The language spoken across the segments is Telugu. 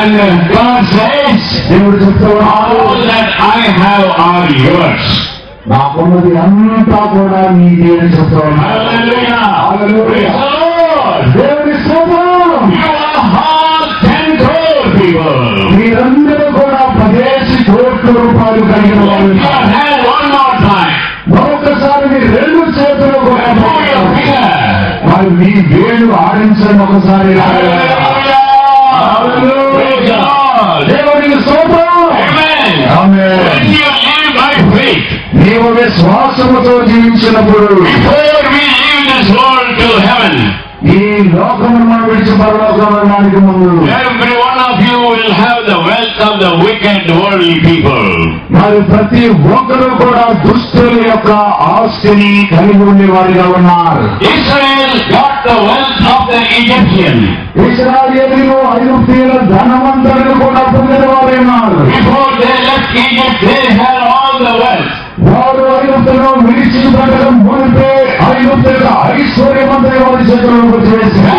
And God says, all that I have are yours. నాకున్నది అంతా కూడా నీదే అని చెప్తాను. దేవుని స్తోత్రం. మీరందరూ కూడా 10 కోట్ల రూపాయలు కలిగిన వారు. మరొకసారి మీ 2 చేతులు కూడా మరి మీ వేలు ఆడించండి ఒకసారి. దేవునికి స్తోత్రం. నీవు విశ్వాసముతో జీవించినప్పుడు ఈ లోకమును మనం విడిచి పరలోకానికి ముందు every one of you will have the wealth of the wicked worldly people. మరి ప్రతి ఒక్కరు కూడా దుష్టుల యొక్క ఆస్తిని కలిగి ఉండేవారిగా ఉన్నారు. Israel got the wealth of the Egyptian. ఇశ్రాయేలీయులు ఐగుప్తీయుల ధనవంతులను కూడా పొందిన వారే ఉన్నారు. Before they left Egypt, they had all the wealth. వారు ఐగుప్తును విడిచిపెట్టడం మునిపే ఐగుప్తుల ఐశ్వర్యమంతా వారి చేతుల్లో వచ్చేసింది.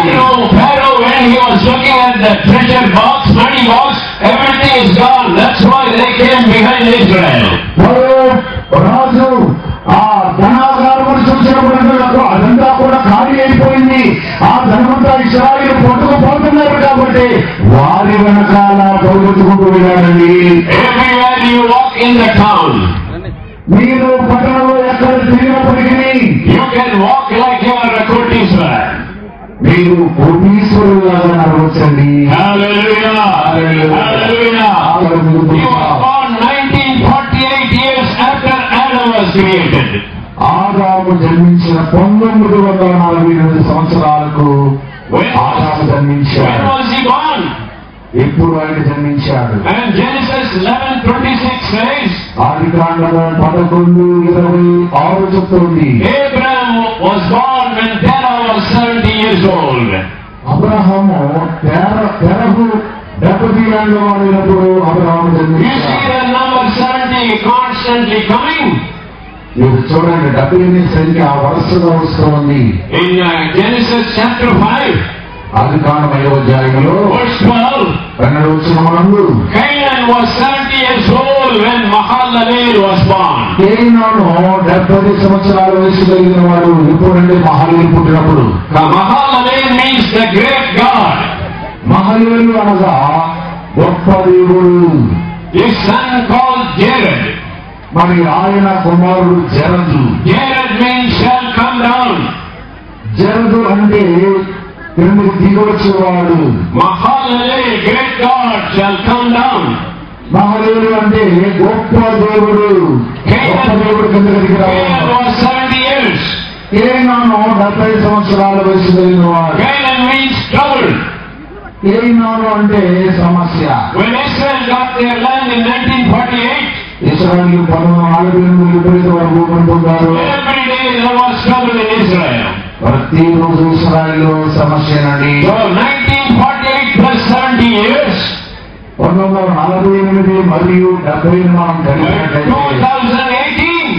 Pharaoh, when he was looking at the treasure box, money box, everything is gone. That's why they came behind Israel. రాజు ఆ ధనాగారం చూసినప్పుడు అదంతా కూడా ఖాళీ అయిపోయింది. ఆ ధనమంతా ఇశ్రాయేలు పట్టుకుపోతున్నారు కాబట్టి వారి వెనకాల పరుగుతుకుంటూ వెళ్ళాడండి. Everywhere you walk in the town, మీరు పట్టణంలో ఎక్కడ తిరిగినప్పటికీ you can walk like you are a కోటీశ్వర. మీరు కోటీశ్వరులాగా నడవచ్చండి. Hallelujah. Hallelujah. You were born 1948 years after Adam was created. ఆదాము జన్మించిన 1948 సంవత్సరాలకు ఆదాము జన్మించాడు. When was he born? ఎప్పుడు ఆయన జన్మించాడు? And Genesis 11:26 says, ఆదికాండము 11:26 చెప్తుంది, Abraham was born when Terah was 70 years old. Abraham తెరహు 70 ఏళ్ల వాడైనప్పుడు అబ్రహాము You జన్మించాడు. see the number 70 constantly coming. మీరు చూడండి 70 సంఖ్య వరుసగా వస్తుంది. In Genesis chapter 5, ఆదికాండం 5వ అధ్యాయంలో verse 12, 12వ వచనమునందు Canaan was 70 years old when Mahalalel was born. కేయినాను 70 సంవత్సరాల వయసు కలిగిన వాడు ఎప్పుడంటే మహాలేలు పుట్టినప్పుడు. Mahalalel means the great God. మహాలేలు అనగా గొప్ప దేవుడు. His son called Jared. మరి ఆయన కుమారుడు జరదు. Jared means shall come down. జరదు అంటే క్రిందికి దిగొచ్చేవాడు. Mahalalel, great God, shall come down. మహాలేలు అంటే గొప్ప దేవుడు. గొప్ప దేవుడు కిందకి రావాలి. Canaan was 70 years. కేయినాను 70 సంవత్సరాల వయసు కలిగిన వాడు. Canaan means trouble. కేయినాను అంటే సమస్య. When Israel got their land in 1948, ఇశ్రాయేలు 1948 విపరీత భూమిని పొందారు. every day there was trouble in Israel. ప్రతిరోజు ఇశ్రాయేలు సమస్యనండి. So 1948 plus 70 years, 1948 మరియు 70 మనం కలిపినట్లయితే 2018,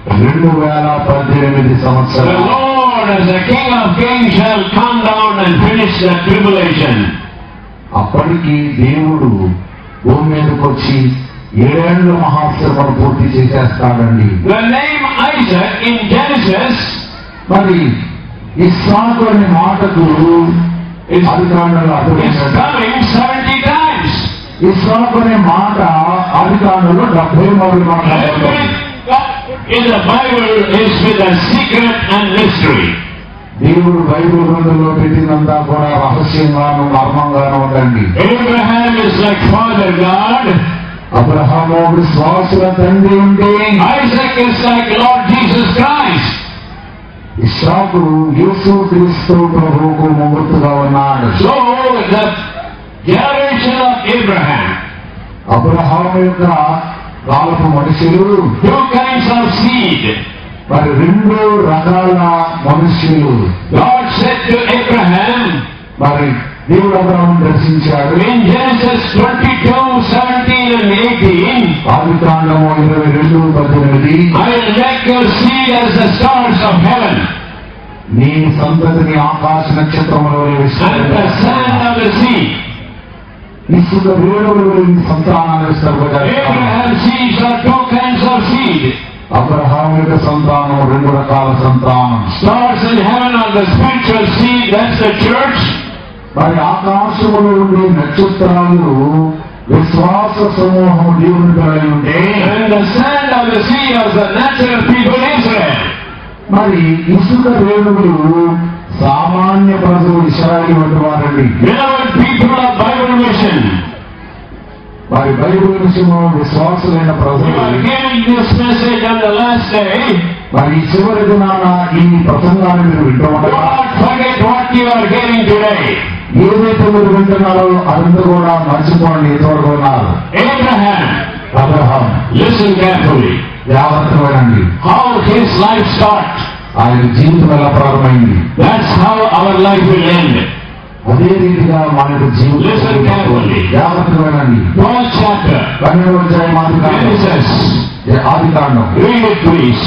2018 the సంవత్సరం. Lord as the King of Kings shall come down and finish the tribulation. అప్పటికి దేవుడు భూమి మీదకి వచ్చి 7 ఏళ్ల మహాశ్రమను పూర్తి చేసేస్తాడండి. The name Isaac in Genesis మరి ఇస్సాకు అనే మాటకు ఆదికాండంలో అర్థం is ఏంటంటే coming 70 times. ఇస్సాకు అనే మాట ఆదికాండంలో 73 మాట్లాడుతుంది. Everything in the Bible is with a secret and mystery. దేవుడు బైబిల్ గ్రంథంలో పెట్టినంతా కూడా రహస్యంగాను మర్మంగాను ఉందండి. Abraham is like Father God. Abraham విశ్వాసుల తండ్రి ఉంటే Isaac is like Lord Jesus Christ. ఇస్సాకు యేసు క్రీస్తు ప్రభువుకు ముంగుర్తుగా ఉన్నాడు. So the generation of Abraham, Abraham యొక్క కాలపు మనుషులు 2 kinds of seed. మరి 2 రకాల మనుషులు. God said to Abraham మరి దేవుడు అబ్రహామును దర్శించాడు. in Genesis 22:17 and 18, ఆదికాండము 22:18, I will make your seed as the stars of heaven నీ సంతతిని ఆకాశ నక్షత్రముల వలె and the sand of the sea. ఇసుక రేణువులు ఈ సంతానాన్ని విస్తరింపజేస్తాడు. Abraham's seeds are two kinds of seed. Abraham యొక్క సంతానం రెండు రకాల సంతానం. Stars in heaven are the spiritual seed, that's the church. మరి ఆకాశములో ఉండే నక్షత్రాలు విశ్వాస సమూహం దేవుని పిల్లలు ఉంటే, And the sand of the sea are the natural people Israel. మరి ఇసుక రేణువులు సామాన్య ప్రజలు ఇశ్రాయేలు వంటి వారండి. Beloved people of Bible mission, మరి బైబిల్ విషయంలో విశ్వాసులైన you ప్రజలు are hearing this message on the last day. మరి ఈ చివరి దినాన ఈ ప్రసంగాన్ని మీరు వింటూ Do ఉండగా not forget what you are hearing today. ఏదైతే మీరు వింటున్నారో అదంతా కూడా మర్చిపోండి. ఇంతవరకు ఉన్నారు Abraham. Listen carefully. జాగ్రత్తగానండి. How his life start. ఆయన జీవితం ఎలా ప్రారంభమైంది, That's how our life will end. అదే రీతిగా మన యొక్క జీవితం. Listen carefully. జాగ్రత్తగానండి. 12th chapter. 12వ అధ్యాయం Genesis. ఆది కాండం Read it please.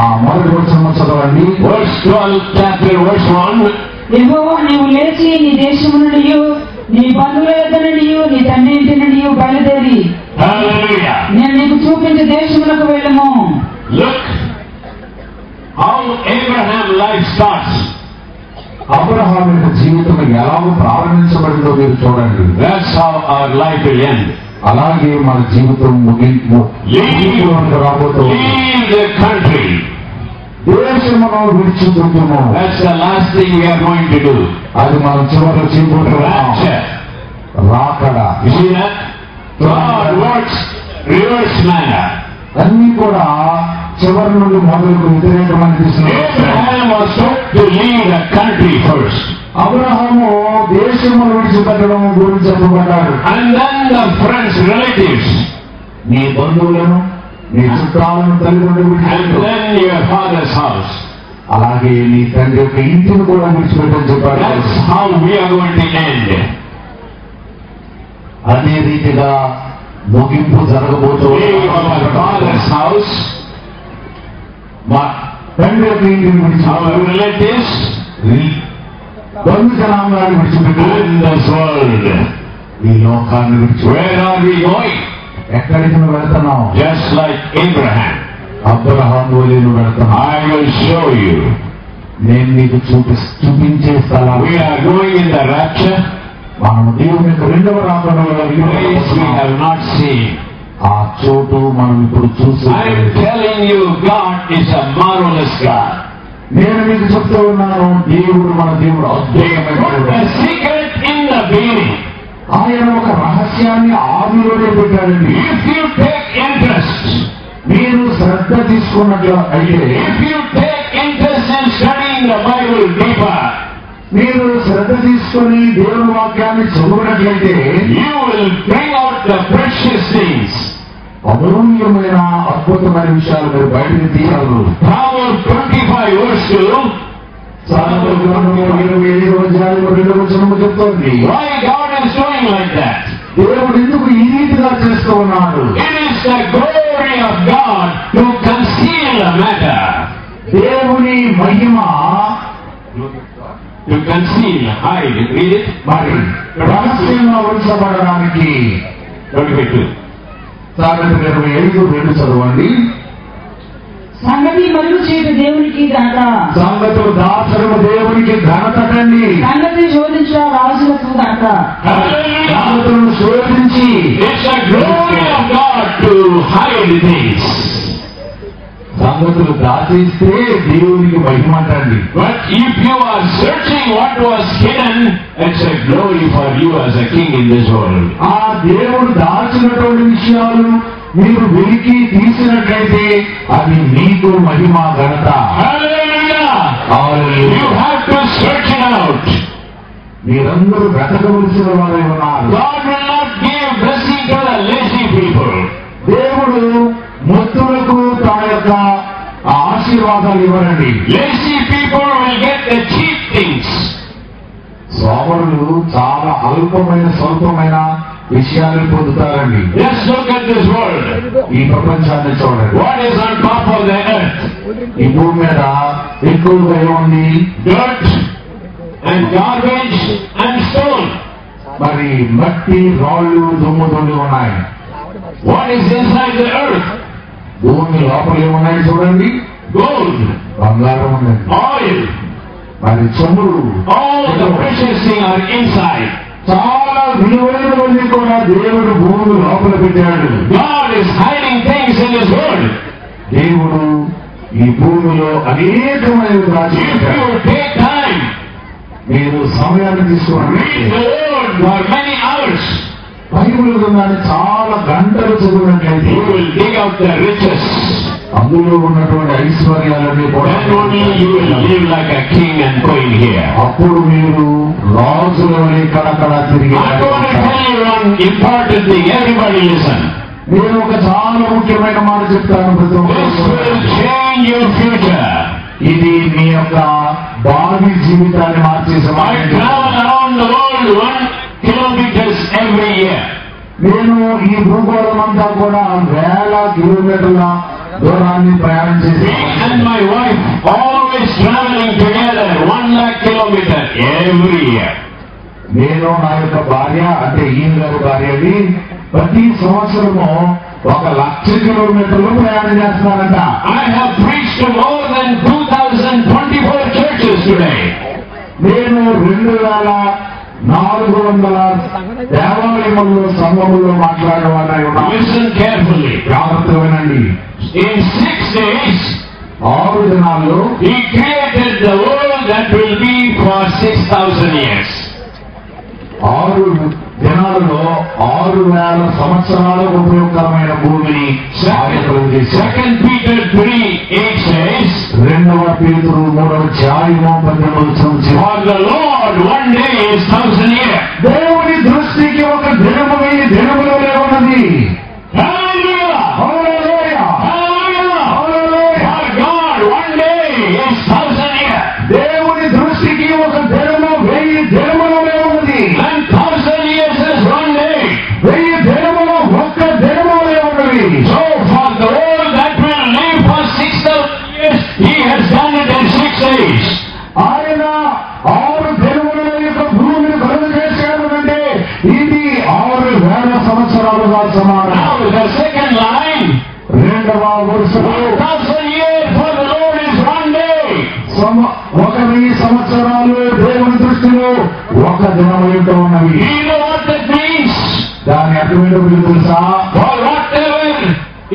ఆ మొదటి వచనం చదవండి. Verse 12 chapter verse 1. యెహోవా నీవు లేచి నీ దేశము నుండి నీ బంధువుల యొద్ద నుండి నీ తండ్రి ఇంటి నుండి బయలుదేరి Hallelujah. నేను నీకు చూపించే దేశములకు వెళ్ళము. Look how Abraham life starts. Abraham యొక్క జీవితం ఎలా ప్రారంభించబడిందో మీరు చూడండి. That's how our life will end. అలాగే మన జీవితం ముగింపులోకి రాబోతుంది. Leave the country. దేశమును విడిచిపెట్టుము. That's the last thing we are going to do. అది మనం చివరిలో చేయబోతున్నాం. Rapture. రాకడ. You see that? God works reverse manner. అన్ని కూడా చివరి నుండి మొదలకు వ్యతిరేకమైన దిశలో. Abraham was told to leave the country first. Abraham దేశమును విడిచిపెట్టడం గురించి చెప్పబడ్డాడు. And then the friends, relatives. నీ బంధువులను, నీ చుట్టాలను, తల్లిదండ్రులు And విడిచిపెట్టు. then your father's house. అలాగే నీ తండ్రి యొక్క ఇంటిని కూడా విడిచిపెట్టని చెప్పాడు. That's how we are going to end. అదే రీతిగా ముగింపు జరగబోతుంది. Leave our father's house, మా తండ్రి యొక్క ఇంటిని our విడిచిపెట్టు. relatives, బంధు జనాంగాన్ని విడిచిపెట్టు. and this world. ఈ లోకాన్ని విడిచిపెట్టు. Where are we going? ఎక్కడికి నువ్వు వెళ్తున్నావు? Just like Abraham. అబ్రహాం వలె నువ్వు వెళ్తున్నావు. I will show you. నేను నీకు చూపించే స్థలం. We are going in the rapture, మనం దేవుని యొక్క రెండవ రాకడలో place we have not seen. ఆ చోటు మనం ఇప్పుడు చూసి. I am telling you, God is a marvelous God. నేను మీకు చెప్తూ ఉన్నాను, దేవుడు మన దేవుడు అద్భుతమైన Put దేవుడు. a secret in the beginning. ఆయన ఒక రహస్యాన్ని ఆదిలోనే పెట్టాడండి. If you take interest, మీరు శ్రద్ధ తీసుకున్నట్లు అయితే, if you take interest in studying the Bible deeper, మీరు శ్రద్ధ తీసుకొని దేవుని వాక్యాన్ని చదువునట్లయితే, you will bring out the precious things. అమూల్యమైన అద్భుతమైన విషయాలు మీరు బయటకు తీయగలరు. Proverbs 25 verse 2. సామెతల గ్రంథము 25వ అధ్యాయము 2వ వచనము చెప్తోంది. Why God is doing like that? దేవుడు ఎందుకు ఈ రీతిగా చేస్తూ ఉన్నాడు? It is the glory of God to conceal a matter. దేవుని మహిమ To conceal, hide. Read it. మరి రహస్యంగా ఉంచబడడానికి. 25. సామెతలు 25:2 చదవండి. సంగతి మరుగు చేయట దేవునికి ఘనత, సంగతులు దాచడము దేవునికి ఘనతటండి. సంగతి శోధించ రాజులకు ఘనత. Hallelujah. సంగతులను శోధించి It's the glory of God to hide things. సంగతులు దాచేస్తే దేవునికి మహిమ అంటండి. But if you are searching what was hidden, it's a glory for you as a king in this world. ఆ దేవుడు దాచినటువంటి విషయాలు మీరు వెలికి తీసినట్లయితే అది మీకు మహిమ ఘనత. Hallelujah. Hallelujah. You have to search it out. మీరందరూ వెతకవలసిన వారై ఉన్నారు. God will not give blessing to the lazy people. దేవుడు మొత్తులకు తన యొక్క ఆశీర్వాదాలు ఇవ్వరండి. Lazy people will get the cheap things. సోమరులు చాలా అల్పమైన స్వల్పమైన విషయాలను పొందుతారండి. Just look at this world. ఈ ప్రపంచాన్ని చూడండి. What is on top of the earth? ఈ భూమి మీద ఎక్కువగా ఏముంది? Dirt and garbage and stone. మరి మట్టి రాళ్ళు దుమ్ముదొల్లి ఉన్నాయి. What is inside the earth? భూమి లోపల ఏమున్నాయి చూడండి. Gold, బంగారం ఉందండి. oil, మరి చమురు, all the precious things are inside. చాలా విలువైనవన్నీ కూడా దేవుడు భూమి లోపల పెట్టాడు. God is hiding things in His Word. దేవుడు ఈ భూమిలో అనేకమైన దాచి If పెట్టాడు. you take time, మీరు సమయాన్ని తీసుకోండి. read the Word for many hours, Bible గ్రంథాన్ని చాలా గంటలు చదివినట్లయితే you will dig out the riches. అందులో ఉన్నటువంటి ఐశ్వర్యాలన్నీ కూడా Then only you will live like a king and queen here. అప్పుడు మీరు రాజుల వలె కడకడ తిరిగి I'm going to tell you one important thing. Everybody listen. నేను ఒక చాలా ముఖ్యమైన మాట చెప్తాను. ప్రతి This will ఒక్కరు change your future. ఇది మీ యొక్క భావి జీవితాన్ని మార్చే I సమయం. travel around the world 1 kilometers every year. నేను ఈ భూగోళం అంతా కూడా వేల కిలోమీటర్ల దూరాన్ని ప్రయాణం Me చేసి and my wife always traveling together 1 lakh kilometers every year. నేను నా యొక్క భార్య అంటే ఈయన గారి భార్యని ప్రతి సంవత్సరము 1,00,000 కిలోమీటర్లు ప్రయాణం చేస్తున్నారంట. I have preached to more than 2,024 churches today. నేను 2,400 దేవాలయముల్లో సంఘముల్లో మాట్లాడేవాడినై ఉన్నాను. Listen carefully. జాగ్రత్తగా వినండి. In 6 days, 6 దినాల్లో He created the world that will be for 6,000 years. 6 దినాలలో 6,000 సంవత్సరాలకు ఉపయోగకరమైన భూమిని సాయకులు చేశారు. 2 Peter 3:8 says, 2 పేతురు 3వ అధ్యాయము 18 For the Lord one day is 1,000 years. దేవుని దృష్టికి ఒక దినము 1000 దినములే ఉన్నది. Hallelujah! Hallelujah! Hallelujah! Hallelujah! For God one day is 1,000 years. దేవుని దృష్టికి ఒక దినము 1000 దినములే ఉన్నది. And 1,000 years is one day. 1000 దినములు ఒక్క దినములే ఉన్నది. So for the world that will live for 6,000 years, He has done it in 6 days. ఆయన 6 దినముల యొక్క భూమిని కలుగు చేశాడు అంటే ఇది 6,000 సంవత్సరాలుగా సమానం. Now the second line, రెండవ వరుసలో 1,000 years for the Lord is one day. 1,000 సంవత్సరాలు దేవుని దృష్టిలో ఒక దినము యొక్క ఉన్నవి. Do you know what that means? దాని అర్థం ఏంటో మీకు తెలుసా? For whatever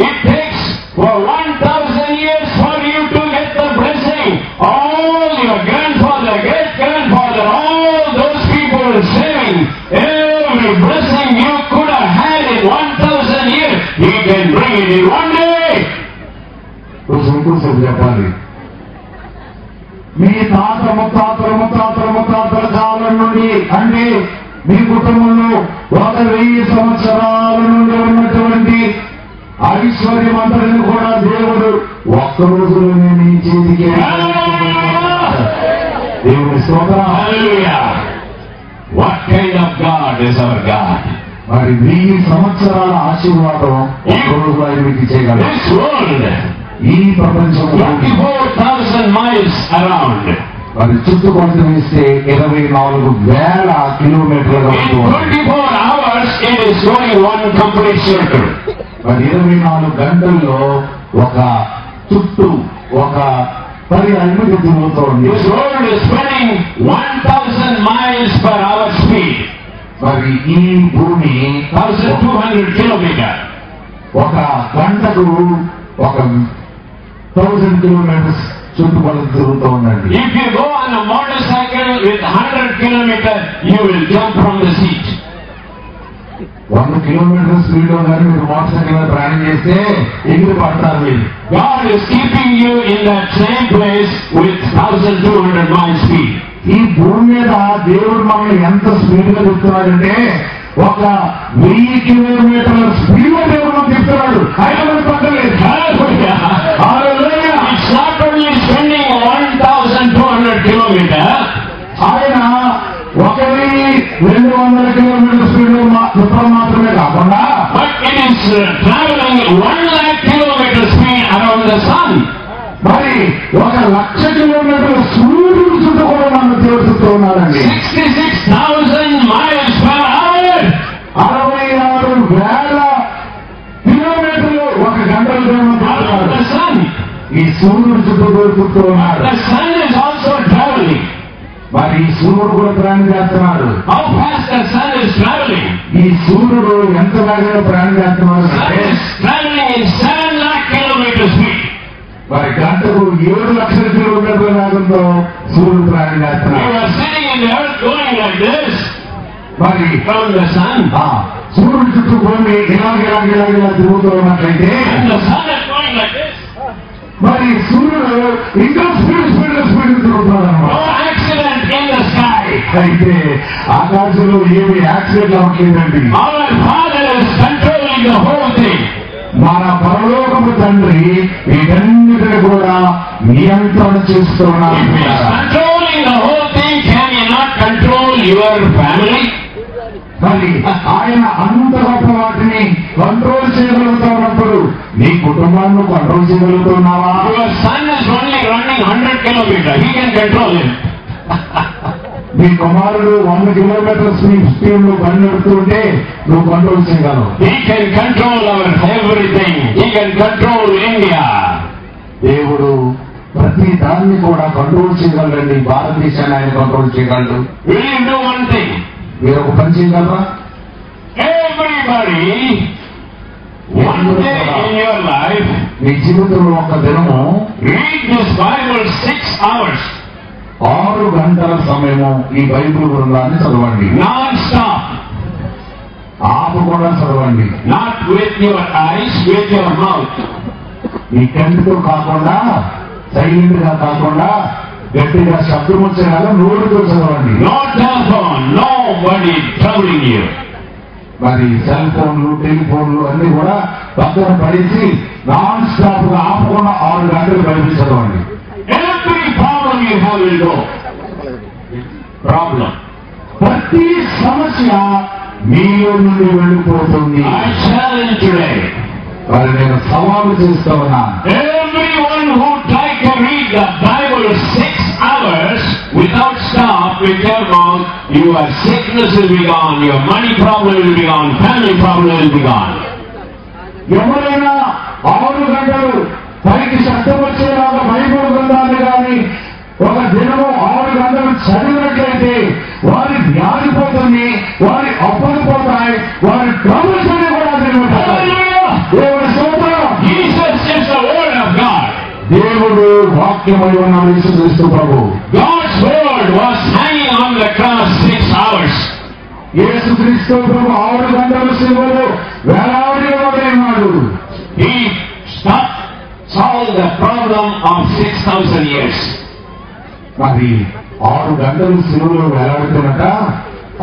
it takes for 1,000 years for you to get the blessing, all your grandfather, great-grandfather, all those people are saving, every blessing you could have had in 1,000 years, He can bring it in one day. కొంచెం చెప్పాలి. మీ తాత ముత్తాతల కాలం నుండి అంటే మీ కుటుంబంలో 1,000 సంవత్సరాల నుండి ఉన్నటువంటి ఐశ్వర్యమంతటిని కూడా దేవుడు ఒక్క రోజులోనే మీ చేతికి దేవుని స్తోత్రం. Hallelujah! What kind of God is our God? మరి 1000 సంవత్సరాల ఆశీర్వాదం ఒక్క రోజు ఆయన మీకు ఇచ్చేయగలరు. This world, ఈ ప్రపంచంలో 24,000 miles around. మరి చుట్టుకొలత వేస్తే 24,000 కిలోమీటర్లుగా In ఉంటుంది. 24 hours, it is going one complete circle. మరి 24 గంటల్లో ఒక చుట్టూ ఒక పరిమితి తిరుగుతోంది. This world is spinning 1,000 miles per hour speed. మరి ఈ భూమి 1,200 kilometers. ఒక గంటకు ఒక 1000 కిలోమీటర్స్ చుట్టుకొలత తిరుగుతూ ఉందండి. If you go on a motorcycle with 100 kilometers, you will jump from the seat. 100 kilometre speed లో కానీ మీరు మోటార్ సైకిల్ మీద ప్రయాణం చేస్తే ఎగిరి పడతారు మీరు. God is keeping you in that same place with 1,200 miles speed. ఈ భూమి మీద దేవుడు మనల్ని ఎంత స్పీడ్ గా తిప్పుతున్నాడంటే 1,000 కిలోమీటర్ల స్పీడ్ లో దేవుడు మనం తిప్పుతున్నాడు. ఆయన మనకు పట్టలేదు. Hallelujah! It's not only spending 1,200 kilometers. ఆయన 1,200 కిలోమీటర్ స్పీడ్ లో తిప్పడం మాత్రమే కాకుండా But it is traveling 1 lakh kilometer speed around the sun. మరి 1,00,000 కిలోమీటర్ల సూర్యుడు చుట్టూ కూడా మనం దేవుడు చుట్టూ ఉన్నాడండి. 66,000 miles per ఈ సూర్యుడు చుట్టూ తిరుగుతూ ఉన్నాడు. The sun is also traveling. మరి ఈ సూర్యుడు కూడా ప్రయాణం చేస్తున్నాడు. How fast the sun is traveling? ఈ సూర్యుడు ఎంత వేగంగా ప్రయాణం చేస్తున్నాడు Sun అంటే is traveling in 7 lakh kilometers speed. మరి గంటకు 7 లక్షల కిలోమీటర్ల వేగంతో సూర్యుడు ప్రయాణం You చేస్తున్నాడు. are sitting in the earth going like this మరి from the sun. సూర్యుడు చుట్టూ భూమి ఇలా తిరుగుతూ ఉన్నట్లయితే And the sun is going like this. మరి సూర్యుడు ఇంకా స్పీడ్ తిరుగుతున్నాడు No అన్నమాట. accident in the sky. అయితే ఆకాశంలో ఏమి accident అవ్వట్లేదండి. Our Father is controlling the whole thing. మన పరలోకపు తండ్రి వీటన్నిటిని కూడా నియంత్రణ చేస్తున్నాడు. If he is controlling the whole thing, can you not control your family? మరి ఆయన అంత గొప్ప వాటిని కంట్రోల్ చేయగలుగుతున్నప్పుడు నీ కుటుంబాన్ని control చేయగలుగుతున్నావా? Your son is only running 100 kilometers. He can control him. నీ కుమారుడు 100 కిలోమీటర్ల స్పీడ్ లో బండి నడుపుతుంటే నువ్వు కంట్రోల్ చేయగలవు. He can control our everything. He can control India. దేవుడు ప్రతి దాన్ని కూడా కంట్రోల్ చేయగలరండి. భారతదేశాన్ని ఆయన కంట్రోల్ చేయగలడు. Will you do one thing? మీరు ఒక పని చేయగలరా? Everybody, one day in your life, మీ జీవితంలో ఒక దినము read this Bible 6 hours. 6 గంటల సమయము ఈ బైబిల్ గ్రంథాన్ని చదవండి. Non-stop. ఆపకుండా చదవండి. Not with your eyes, with your mouth. ఈ కంటితో కాకుండా, సైలెంట్ గా కాకుండా, గట్టిగా శబ్దం వచ్చేలాగా నోటితో చదవండి. No telephone, nobody troubling you. మరి సెల్ ఫోన్లు, టెలిఫోన్లు అన్ని కూడా పక్కన పడేసి నాన్ స్టాప్ గా ఆపకుండా 6 గంటలు బైబిల్ చదవండి. Every problem you have will go. Problem. ప్రతి సమస్య మీలో నుండి వెళ్ళిపోతుంది. I challenge today. మరి నేను సవాలు చేస్తూ ఉన్నాను. Everyone who try to read the Bible 6 hours without stop with your mouth, your sickness will be gone, your money problem will be gone, family problem will be gone. ఎవరైనా 6 గంటలు పైకి శబ్దం వచ్చేలాగా బైబిల్ గ్రంథాన్ని కానీ ఒక దినము 6 గంటలు చదివినట్లయితే వారి వ్యాధి పోతుంది, వారి అప్పులు పోతాయి, వారి ట్రబుల్స్ అన్ని కూడా తిరుగుతాయి. దేవుడి స్తోత్రం. Jesus is the word of God. దేవుడు వాక్యమై ఉన్న యేసుక్రీస్తు ప్రభు. God's word was hanging on the cross 6 hours. యేసుక్రీస్తు ప్రభు 6 గంటలు శిలువలో వేలాడి ఉన్నాడు. He solved the problem of 6,000 years. మరి 6 గంటలు శిలువలో వేలాడుతున్నట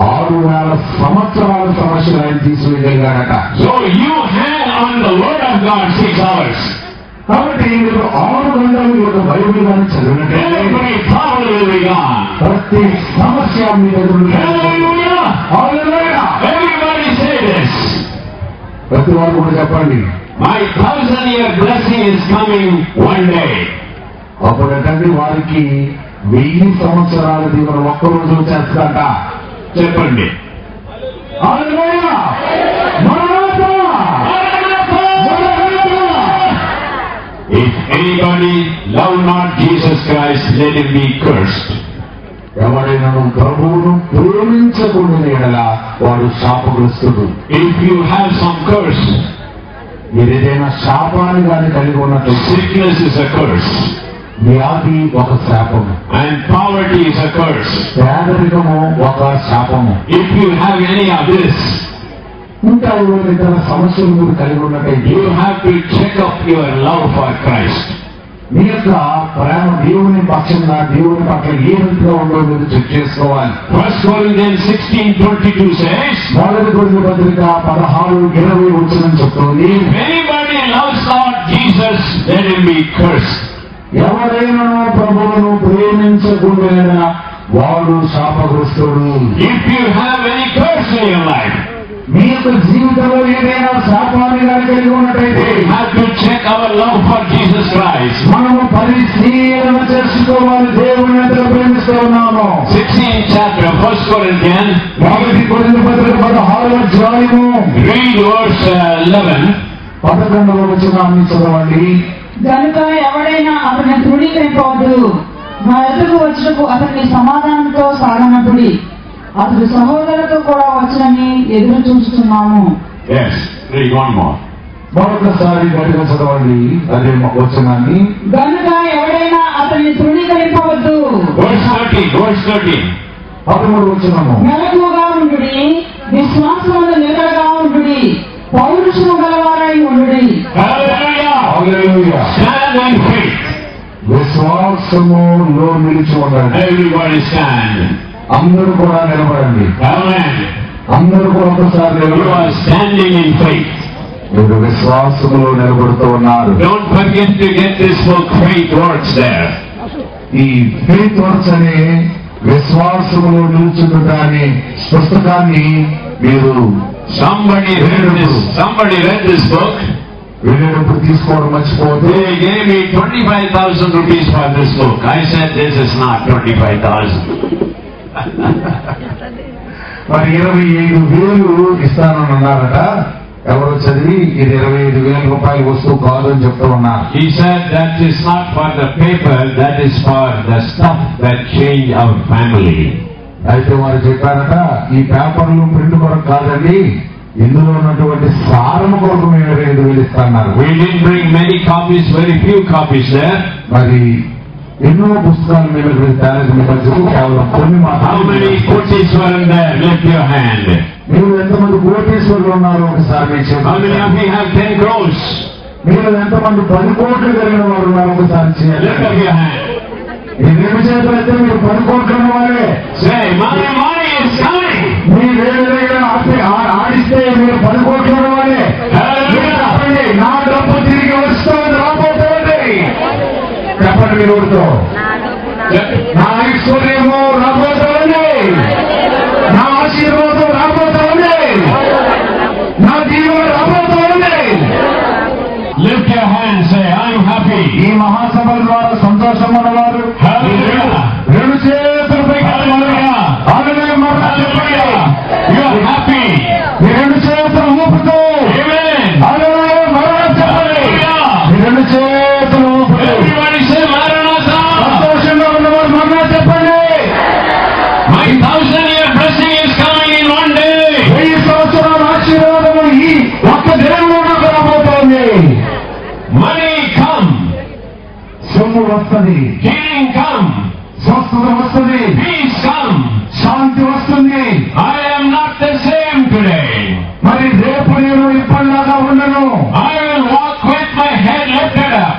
6,000 సంవత్సరాల సమస్యలు ఆయన తీసివేయగలిగాడట. So you hang on the word of God 6 hours. కాబట్టి మీరు 6 గంటలు ఈ యొక్క బైబిల్ గాని చదివినట్లయితే Every problem will be gone. ప్రతి సమస్య మీ దగ్గర Hallelujah! Hallelujah. Everybody say this. ప్రతి వారు కూడా చెప్పండి, My 1,000-year blessing is coming one day. అప్పుడంటే వారికి 1000 సంవత్సరాల దీవెన ఒక్కరోజు వచ్చేస్తాట. చెప్పండి. హల్లెలూయా. మరణాత. If anybody love not Jesus Christ, let him be cursed. ఎవరైనా ప్రభువును ప్రేమించకుండా ఎడల వాడు శాపగ్రస్తుడు. If you have some curse, ఏదైనా శాపాన్ని కానీ కలిగి ఉన్నట్లయితే sickness is a curse, వ్యాధి ఒక శాపము, and poverty is a curse. పేదరికము ఒక శాపము. If you have any of this, ఇంకా ఇతర సమస్యలు మీరు కలిగి ఉన్నట్టయితే you have to check up your love for Christ. మీ యొక్క ప్రేమ దేవుని పక్షంగా దేవుని పట్ల ఏ రీతిగా ఉందో మీరు చెక్ చేసుకోవాలి. 1 Corinthians 16:22 says, మొదటి కొరింథీ పత్రిక 16:20 వచనం చెప్తుంది, if anybody loves not Jesus, let him be cursed. ఎవరైనా ప్రభువును ప్రేమించకుండా వాడు శాపగ్రస్తుడు. If you have any curse in your life, మీ యొక్క జీవితంలో ఏదైనా శాపాన్ని కలిగి ఉన్నట్టయితే we have to check our love for Jesus Christ. మనము పరిశీలన చేసుకోవాలి. దేవుని ఎంత ప్రేమిస్తూ ఉన్నాము. 16th chapter of 1 Corinthians, మొదటి కొరింథీ పత్రిక 16వ అధ్యాయము read verse 11. 11వ వచనాన్ని చదవండి. గనుక ఎవడైనా అతన్ని తృణీకరింపవద్దు. మా ఎదుగు వచ్చుటకు అతన్ని సమాధానంతో సాగనపుడి. అతడు సహోదరులతో కూడా వచ్చనని ఎదురు చూస్తున్నాము. మరొకసారి గట్టిగా చదవండి అదే వచనాన్ని. గనుక ఎవడైనా అతన్ని తృణీకరింపవద్దు. 13. మెలకువగా ఉండుడి, విశ్వాసముందు నిలకడగా ఉండుడి, పౌరుషము గలవారై ఉండుడి. విశ్వాసములో నిలిచి ఉండండి. అందరూ కూడా నిలబడండి. అందరూ కూడా ఒకసారి మీరు విశ్వాసములో నిలబడుతూ ఉన్నారు. ఈ ఫెయిత్ వర్క్స్ అనే విశ్వాసములో నిలుచుండటాన్ని పుస్తకాన్ని మీరు somebody read this book. వెళ్ళేటప్పుడు తీసుకోవడం మర్చిపోతే. They gave me 25,000 rupees for this book. I said this is not 25,000. మరి 25,000 ఇస్తానని అన్నారట. ఎవరో చదివి ఇది 25,000 రూపాయల వస్తువు కాదు అని చెప్తూ ఉన్నారు. He said that is not for the paper, that is for the stuff that change our family. అయితే వారు చెప్పారట ఈ పేపర్లు ప్రింట్ కొరకు కాదండి, ఇందులో ఉన్నటువంటి సారము కొరకు మేము 25,000 ఇస్తున్నారు. We didn't bring many copies, very few copies there. మరి ఎన్నో పుస్తకాలు మేము కేవలం కొన్ని మాత్రమే. How many కోటీశ్వరులు there? Lift your hand. మీరు ఎంతమంది కోటీశ్వరులు ఉన్నారు ఒకసారి మీకు చెప్పండి. How many of you have 10 crores? మీరు ఎంతమంది 10 కోట్లు కలిగిన వారు ఉన్నారు ఒకసారి చేయండి. Lift up your hand. ఈ రెండు చేతులు అయితే మీరు 10 కోట్లు ఉన్న వారే. Say, money is coming. మీరు ఆడిస్తే మీరు 10 కోట్లు ఉన్న వారే. నా డబ్బు తిరిగి వస్తుంది రాబోతుంది. చెప్పండి మీరు ఊరితో. నా ఐశ్వర్యము రాబోతుంది, నా ఆశీర్వాదం రాబోతుంది, నా జీవనం రాబోతుంది. Lift your hand, say, I'm happy. ఈ మహాసభల ద్వారా సంతోషం ఉన్నవారు రెండు చేతులు పైకి You are happy. రెండు చేతులు ఊపుతూ రెండు చేతులు ఊపుతూ సంతోషంగా ఉన్నవారు మరణ చెప్పండి. My 1,000-year blessing is coming in one day. 1000 సంవత్సరాల ఆశీర్వాదము ఈ ఒక్క దినంలో నాకు రాబోతోంది. Money come. సొమ్ము వస్తుంది. Healing come. స్వస్థత వస్తుంది. Peace come. శాంతి వస్తుంది. I am not the same today. మరి రేపు నేను ఇప్పటిలాగా ఉండను. I will walk with my head lifted up.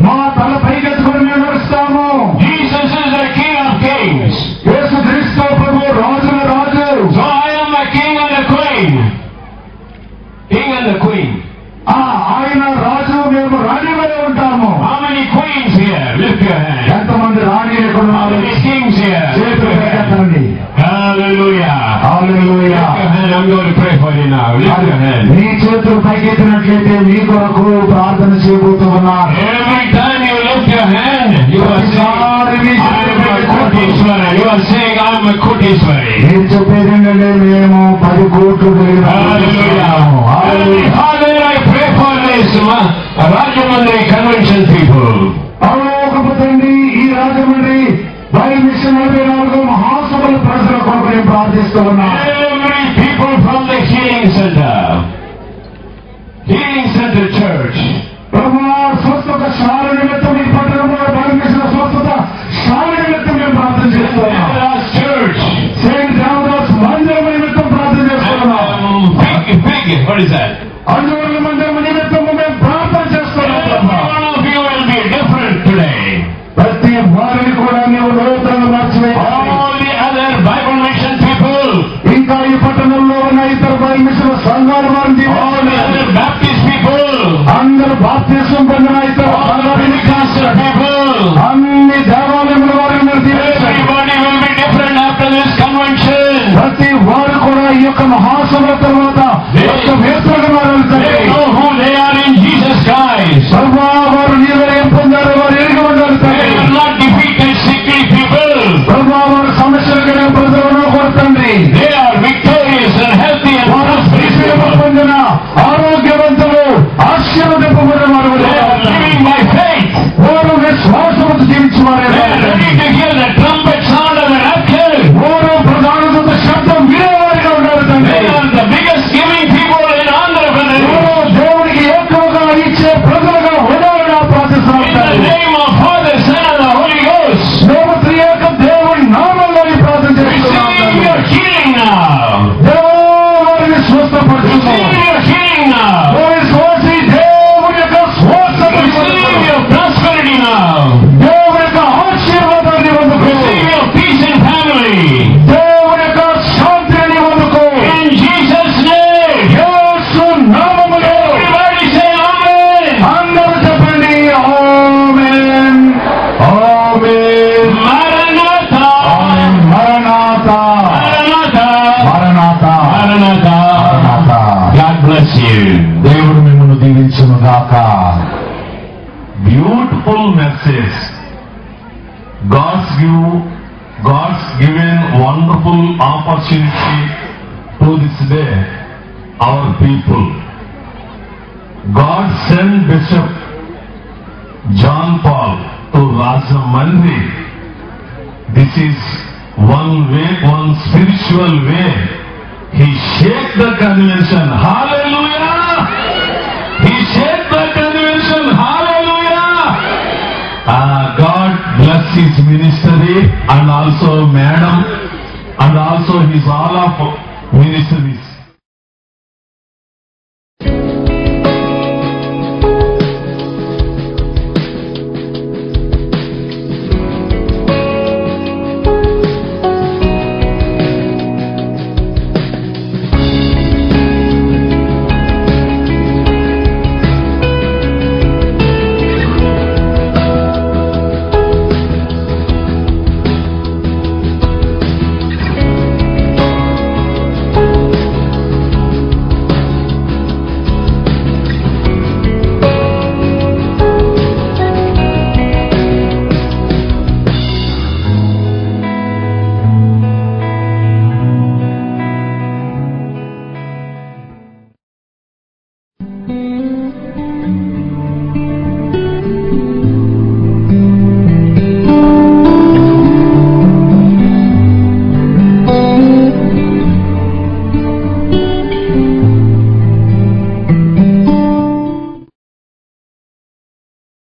మా తల పైకెత్తుకుని మేము నడుస్తాము. Jesus is the King of Kings. యేసు క్రీస్తు ప్రభువు రాజుల రాజు. So I am the King and the Queen. King and the Queen. ఆయన రాజు, మేము రాణి వలె ఉంటాము. How many queens here? Lift your hand. ఎంతమంది రాణి ఎక్కడున్నారు? How many kings here? చేతులు పైకెత్తండి. Hallelujah. Hallelujah. Lift your hand. I'm going to pray for you now. Lift your hand. మీ చేతులు పైకెత్తినట్లయితే మీ కొరకు ప్రార్థన చేయబోతూ ఉన్నారు. Every time you lift your hand, you are saying, I'm a Koteshwari. నేను చెప్పేది ఏంటంటే మేము 10 కోట్లు కలిగిన. Father, I pray for this Rajamandri convention people. తండ్రి, ఈ రాజమండ్రి బైబిల్ మిషన్ 44 మహాసభల ప్రజల కొరకు నేను ప్రార్థిస్తూ ఉన్నాను. Every people from the Healing Center Church. స్వస్థత శాల నిమిత్తం ఈ పట్టణంలో బైబిల్ మిషన్ స్వస్థత శాల నిమిత్తం మేము ప్రార్థన చేస్తున్నాం. Church. సెయింట్ రామదాస్ మందిరం నిమిత్తం ప్రార్థన చేస్తున్నాం. What is that? అందువల్ల మందిరం నిమిత్తం మేము ప్రార్థన చేస్తున్నాం. prosperity now. దేవుని యొక్క ఆశీర్వాదాన్ని పొందుకో. Receive your peace in family. దేవుని యొక్క శాంతిని పొందుకో. In Jesus' name. యేసు నామములో Everybody say amen. అందరూ చెప్పండి ఆమేన్. ఆమేన్. Maranatha. మరణాత Maranatha. మరణాత Maranatha. మరణాత. God bless you. దేవుడు మిమ్మల్ని దీవించును గాక. Beautiful message. God's given wonderful opportunity to this day, our people. God sent Bishop John Paul to Rajamandri. This is one way, one spiritual way. He shake the convention. Hallelujah! He shake the convention. Hallelujah! God bless his ministry and also Madam and also his all of ministries.